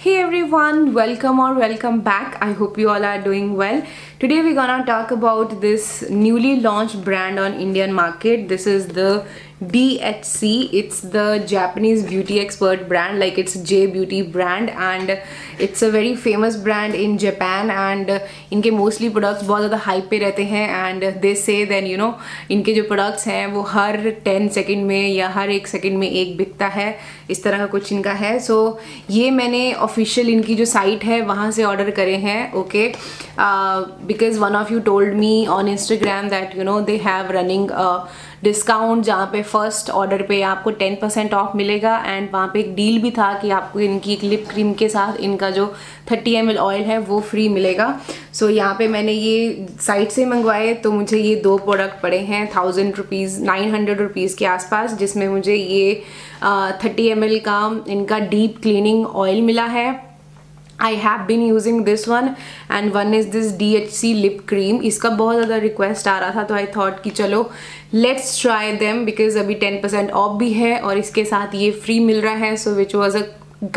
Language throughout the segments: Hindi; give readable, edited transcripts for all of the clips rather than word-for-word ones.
Hey everyone, welcome or welcome back. I hope you all are doing well. Today we're gonna talk about this newly launched brand on Indian market. This is the DHC. It's the Japanese beauty expert brand, like it's J Beauty brand, and it's a very famous brand in Japan. And इनके mostly products बहुत ज़्यादा hype पे रहते हैं, and they say then you know इनके जो products हैं वो हर 10 सेकंड में या हर 1 सेकंड में एक बिकता है, इस तरह का कुछ इनका है. सो ये मैंने ऑफिशियल इनकी जो साइट है वहाँ से ऑर्डर करे हैं. Okay, because one of you told me on Instagram that you no they have running discount जहाँ पे फर्स्ट ऑर्डर पे आपको 10% ऑफ मिलेगा. एंड वहाँ पे एक डील भी था कि आपको इनकी एक लिप क्रीम के साथ इनका जो 30 ml ऑयल है वो फ्री मिलेगा. सो यहाँ पे मैंने ये साइट से मंगवाए, तो मुझे ये 2 प्रोडक्ट पड़े हैं 1000 रुपीज़ 900 रुपीज़ के आसपास, जिसमें मुझे ये 30 ml का इनका डीप क्लीनिंग ऑयल मिला है. I have been using this one and one is this DHC lip cream. इसका बहुत ज़्यादा रिक्वेस्ट आ रहा था, तो I thought कि चलो let's try them because अभी 10% ऑफ भी है और इसके साथ ये फ्री मिल रहा है. So which was a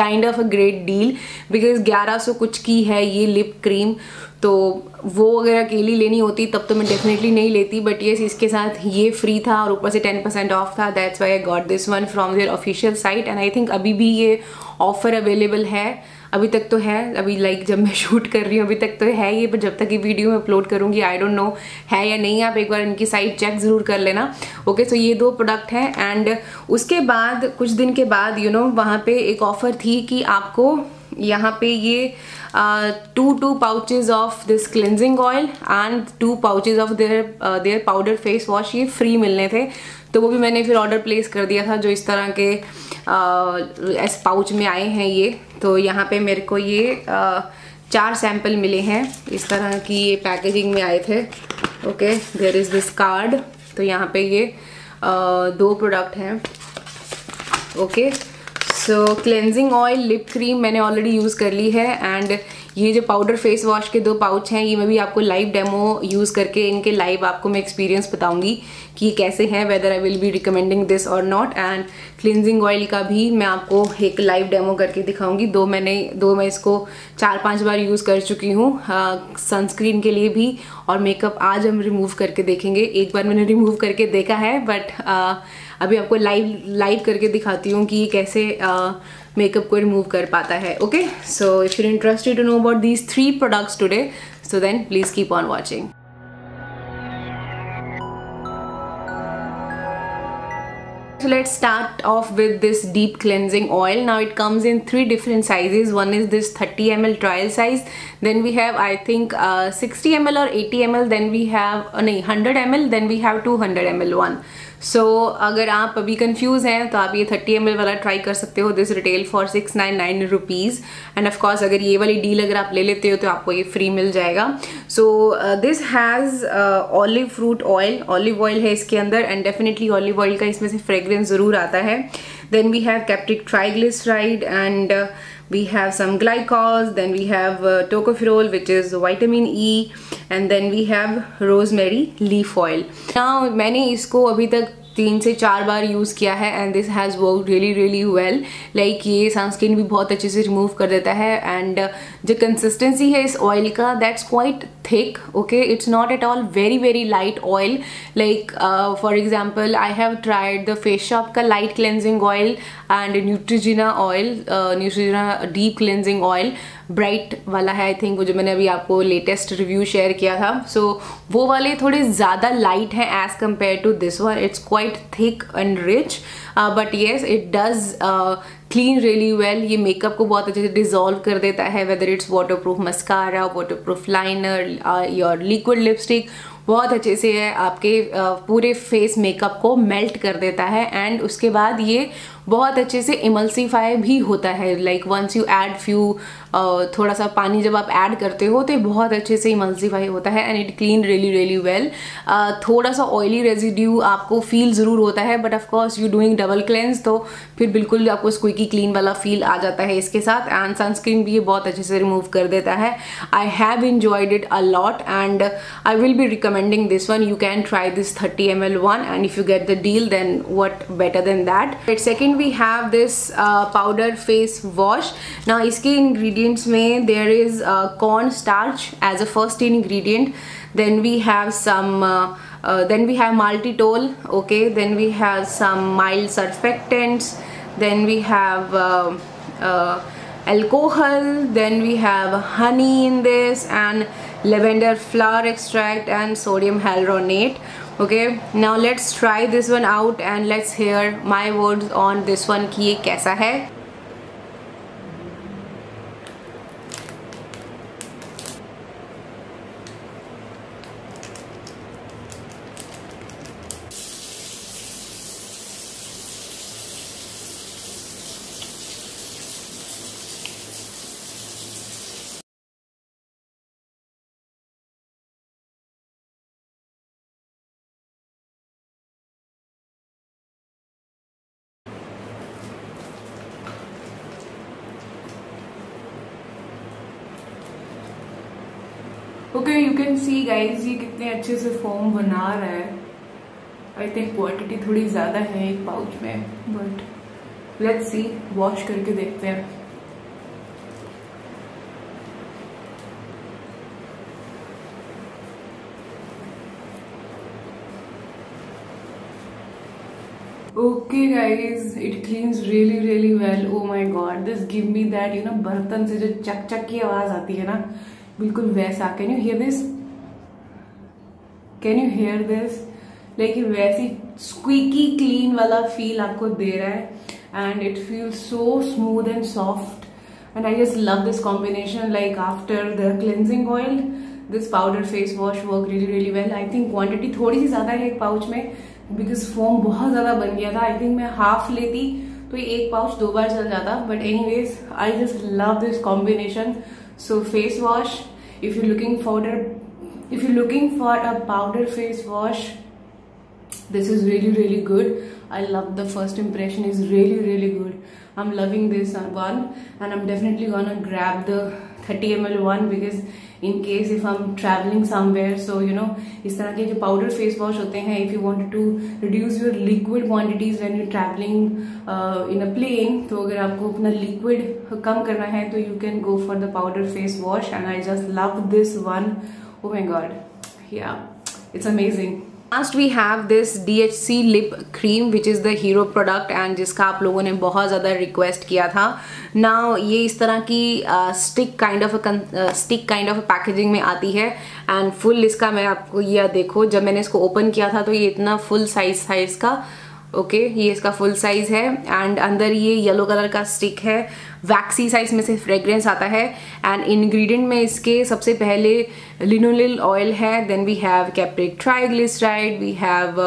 kind of a great deal because 1100 कुछ की है ये लिप क्रीम. तो वो अगर अकेली लेनी होती तब तो मैं डेफिनेटली नहीं लेती, बट येस इसके साथ ये फ्री था और ऊपर से 10% ऑफ था. That's why I got this one from there official site. And I think अभी भी ये ऑफर अवेलेबल है, अभी तक तो है. अभी लाइक जब मैं शूट कर रही हूँ अभी तक तो है ये, पर जब तक ये वीडियो में अपलोड करूँगी आई डोंट नो है या नहीं. आप एक बार इनकी साइट चेक ज़रूर कर लेना. ओके, सो ये 2 प्रोडक्ट हैं. एंड उसके बाद कुछ दिन के बाद यू नो वहाँ पे एक ऑफ़र थी कि आपको यहाँ पे ये 2 pouches of this cleansing oil and 2 pouches of their powder face wash ये फ्री मिलने थे. तो वो भी मैंने फिर ऑर्डर प्लेस कर दिया था, जो इस तरह के इस पाउच में आए हैं ये. तो यहाँ पे मेरे को ये 4 सैंपल मिले हैं, इस तरह की ये पैकेजिंग में आए थे. Okay, there is this card. तो यहाँ पे ये 2 प्रोडक्ट हैं. Okay, so cleansing oil lip cream मैंने ऑलरेडी यूज़ कर ली है. एंड ये जो पाउडर फेस वॉश के 2 पाउच हैं, ये मैं भी आपको लाइव डेमो यूज़ करके इनके लाइव आपको मैं एक्सपीरियंस बताऊंगी कि ये कैसे हैं, whether I will be recommending this और नॉट. एंड क्लिनजिंग ऑयल का भी मैं आपको एक लाइव डेमो करके दिखाऊंगी. 2 मैं इसको 4-5 बार यूज़ कर चुकी हूँ, सनस्क्रीन के लिए भी और मेकअप आज हम रिमूव करके देखेंगे. एक बार मैंने रिमूव करके देखा है, बट अभी आपको लाइव करके दिखाती हूँ कि ये कैसे मेकअप को रिमूव कर पाता है. Okay, so if you interested to know about these 3 products today, so then please keep on watching. So let's start off with this deep cleansing oil. Now it comes in 3 different sizes. One is this 30 ml trial size, then we have I think 60 ml or 80 ml, then we have 100 ml, then we have 200 ml one. So अगर आप अभी कंफ्यूज हैं तो आप ये 30 ml वाला ट्राई कर सकते हो. This retail for 699 rupees. And of course अगर ये वाली डील अगर आप ले लेते हो तो आपको ये फ्री मिल जाएगा. So this has olive fruit oil, olive oil है इसके अंदर, एंड डेफिनेटली ऑलिव ऑयल का इसमें से फ्रेग्रेंस ज़रूर आता है. Then we have capric triglyceride and we have some glycols, then we have tocopherol which is vitamin E, and then we have rosemary leaf oil. Now मैंने इसको अभी तक 3 से 4 बार यूज़ किया है and this has work really well. Like ये सनस्क्रीन भी बहुत अच्छे से रिमूव कर देता है. एंड जो कंसिस्टेंसी है इस ऑयल का, that's quite thick. Okay, it's not at all very light oil. Like for example I have tried the Face Shop का light cleansing oil and Neutrogena oil, Neutrogena deep cleansing oil bright वाला है आई थिंक, वो जो मैंने अभी आपको लेटेस्ट रिव्यू शेयर किया था. सो वो वाले थोड़े ज़्यादा लाइट हैं as compare to this one. It's quite thick and rich, but yes it does clean really well. ये मेकअप को बहुत अच्छे से डिजॉल्व कर देता है, whether it's water proof mascara, water proof liner, your liquid lipstick, बहुत अच्छे से है आपके पूरे फेस मेकअप को मेल्ट कर देता है. एंड उसके बाद ये बहुत अच्छे से इमल्सीफाई भी होता है. Like once you add few थोड़ा सा पानी जब आप ऐड करते हो तो बहुत अच्छे से इमल्सीफाई होता है and it clean really well. थोड़ा सा ऑयली रेजिड्यू आपको फील ज़रूर होता है, but of course you doing double cleanse तो फिर बिल्कुल आपको स्क्विकी क्लीन वाला फील आ जाता है इसके साथ. एंड सनस्क्रीन भी ये बहुत अच्छे से रिमूव कर देता है. I have enjoyed it a lot and I will be recommending this one. You can try this 30 ml one, and if you get the deal then what better than that. But second we have this powder face wash. Now इसके ingredients में there is corn starch as a first ingredient. Then we have some then we have maltitol. Okay, then we have some mild surfactants. Then we have alcohol. Then we have honey in this, and lavender flower extract and sodium hyaluronate. Okay, now let's try this one out and let's hear my words on this one कि ये कैसा है. Okay, you can see guys ये कितने अच्छे से फोम बना रहा है. आई थिंक क्वांटिटी थोड़ी ज्यादा है एक पाउच में, बट लेट्स सी, वॉश करके देखते हैं. Okay guys, it cleans really really well. Oh my God, this give me that you know बर्तन से जो चक चक की आवाज आती है ना, बिल्कुल वैसा. Can you here this? Can you here this? लेकिन वैसी स्क्वीकी क्लीन वाला फील आपको दे रहा है. And it feels so smooth and soft. And I just love this combination. Like after the cleansing oil, this powder face wash work really really well. I think quantity थोड़ी सी ज्यादा है एक पाउच में, बिकॉज फोम बहुत ज्यादा बन गया था. आई थिंक मैं हाफ लेती तो ये एक पाउच 2 बार चल जाता. But anyways, I just love this combination. So face wash, if you're looking for a powder face wash, this is really really good. I love the first impression is really really good. I'm loving this one, and I'm definitely gonna grab the 30 ml one, because in case if I'm traveling somewhere, so you know इस तरह के जो powder face wash होते हैं, if you wanted to reduce your liquid quantities when you're traveling in a plane, तो अगर आपको अपना liquid कम करना है तो you can go for the powder face wash, and I just love this one. Oh my god, yeah, it's amazing. Last we have this DHC lip cream which is the hero product, and जिसका आप लोगों ने बहुत ज़्यादा रिक्वेस्ट किया था. Now ये इस तरह की stick kind of a packaging में आती है, and full इसका मैं आपको ये देखो, जब मैंने इसको ओपन किया था तो ये इतना फुल साइज का. ओके, ये इसका फुल साइज है, एंड अंदर ये येलो कलर का स्टिक है. वैक्सी साइज में से फ्रेग्रेंस आता है. एंड इंग्रेडिएंट में इसके सबसे पहले लिनोलिल ऑयल है. Then we have capric triglyceride, we have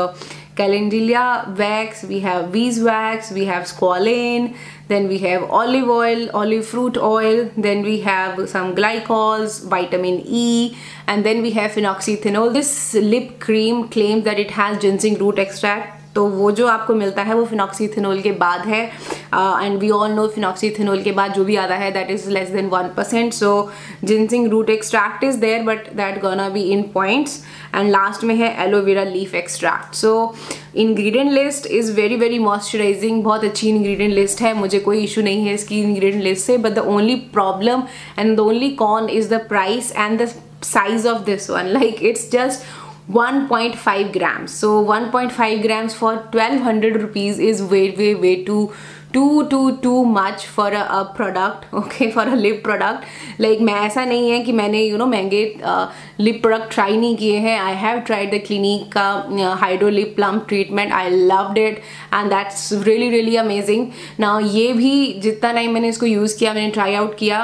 calendula wax, we have beeswax, we have squalane, then we have olive oil, olive fruit oil, then we have some glycols, vitamin E, and then we have phenoxyethanol. This lip cream claims that it has ginseng root extract. तो वो जो आपको मिलता है वो फिनॉक्सीथेनॉल के बाद है, and we all know phenoxyethanol के बाद जो भी आता है that is less than 1%. So ginseng root extract is there, but that gonna be in points. And last में है aloe vera leaf extract. So ingredient list is very very moisturising. बहुत अच्छी इंग्रेडिएंट लिस्ट है, मुझे कोई इशू नहीं है इसकी इंग्रेडिएंट लिस्ट से. But the only problem and the only con is the price and the size of this one. Like it's just 1.5 grams. So 1.5 grams for 1200 rupees is way too much for a product. Okay, for a lip product. Like मैं ऐसा नहीं है कि मैंने महंगे lip product try नहीं किए हैं. I have tried the Clinique का Hydro Lip Plump treatment. I loved it and that's really amazing. Now ये भी जितना टाइम मैंने इसको यूज़ किया, मैंने try out किया,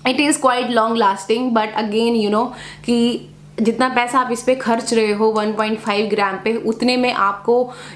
it is quite long lasting. But again कि जितना पैसा आप इस पे खर्च रहे हो 1.5 ग्राम पे, उतने में आपको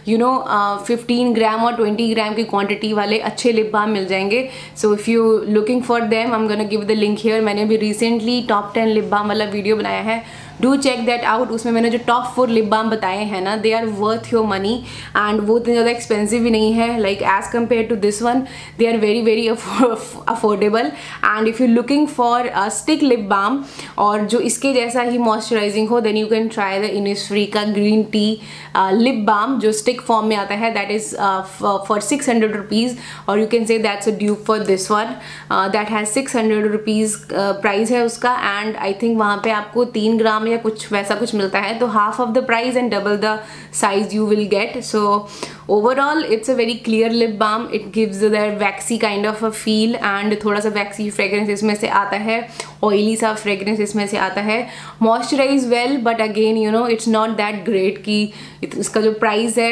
15 ग्राम और 20 ग्राम की क्वांटिटी वाले अच्छे लिप बाम मिल जाएंगे. So if you looking for them, I am gonna give the link here. मैंने भी रिसेंटली टॉप 10 लिप बाम वाला वीडियो बनाया है, डू चेक दैट आउट। उसमें मैंने जो टॉप 4 लिप बाम बताए हैं ना, they are worth your money and वो इतने ज़्यादा एक्सपेंसिव भी नहीं है, like as compare to this one they are very very affordable. And if you looking for a stick lip balm और जो इसके जैसा ही मॉइस्चराइजिंग हो, then you can try the Innisfree का ग्रीन टी लिप बाम जो स्टिक फॉर्म में आता है, दैट इज फॉर 600 रुपीज़, और यू कैन से that's a dupe for this one that has 600 rupees price है उसका। एंड आई थिंक वहाँ पे आपको 3 ग्राम या कुछ वैसा कुछ मिलता है, तो half of the price and double the size you will get. So overall it's a very clear lip balm. It gives that waxy kind of a feel and थोड़ा सा waxy fragrance इसमें से आता है, oily सा fragrance इसमें से आता है, moisturize well but again you know it's not that great कि इसका जो price है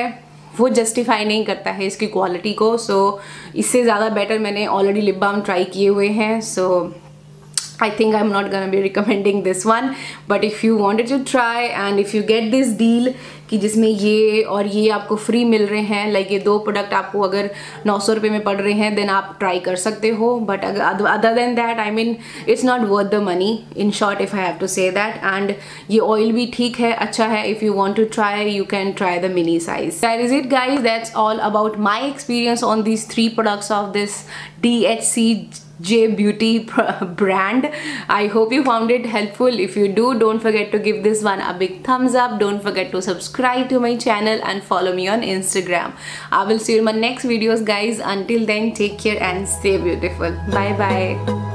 वो जस्टिफाई नहीं करता है इसकी क्वालिटी को। सो इससे ज़्यादा बेटर मैंने ऑलरेडी लिप बाम ट्राई किए हुए हैं। सो I think I'm not gonna be recommending this one, but if you wanted to try and if you get this deal कि जिसमें ये और ये आपको फ्री मिल रहे हैं, लाइक ये 2 प्रोडक्ट आपको अगर 900 रुपये में पड़ रहे हैं, देन आप ट्राई कर सकते हो। But other than that I mean it's not worth the money, in short if I have to say that. And ये ऑयल भी ठीक है, अच्छा है। If you want to try you can try the mini size. That is it guys, that's all about my experience on these 3 products of this DHC J Beauty brand. I hope you found it helpful. If you do, don't forget to give this one a big thumbs up. Don't forget to subscribe to my channel and follow me on Instagram. I will see you in my next videos guys. Until then, take care and stay beautiful. Bye bye.